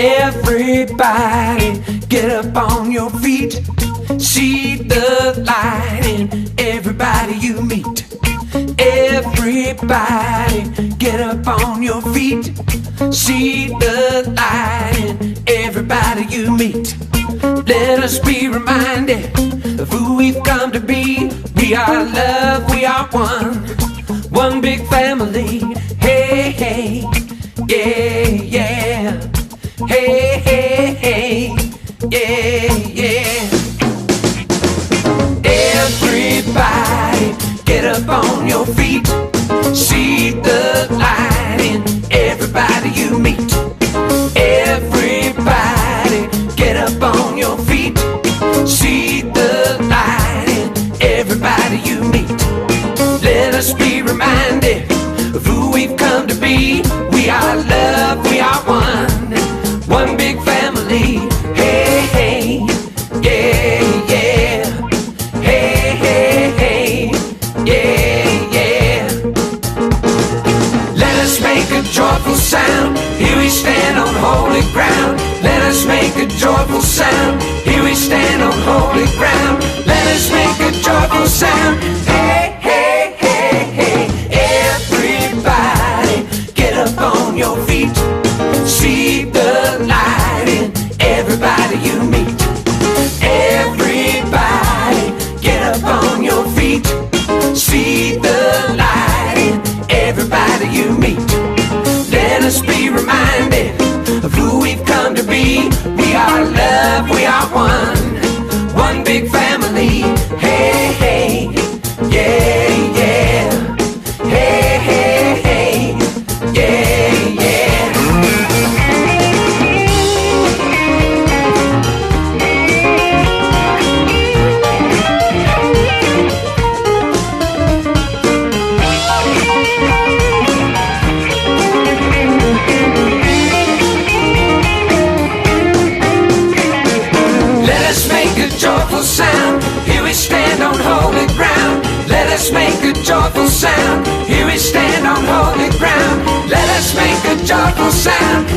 Everybody get up on your feet. See the light in everybody you meet. Everybody get up on your feet. See the light in everybody you meet. Let us be reminded of who we've come to be. We are love, we are one big family. Hey, hey, yeah, yeah. Hey, hey, hey, yeah, yeah. Everybody get up on your feet. See the light in everybody you meet. Everybody get up on your feet. See the light in everybody you meet. Let us be reminded of who we've come to be. We are love, we are one big family. Hey, hey, yeah, yeah. Hey, hey, hey, yeah, yeah. Let us make a joyful sound. Here we stand on holy ground. Let us make a joyful sound. Here we stand on holy ground. Let us make a joyful sound. Hey, hey, hey, hey. Everybody get up on your feet. See the light in everybody you meet. Everybody get up on your feet. See the light in everybody you meet. Let us be reminded of who we've come to be. We are love, we are one big family. Hey, hey, yeah, yeah. Hey, hey, hey, yeah, yeah. Let us make a joyful sound. Here we stand on holy ground. Let us make a joyful sound. Here we stand on holy ground. Let us make a joyful sound.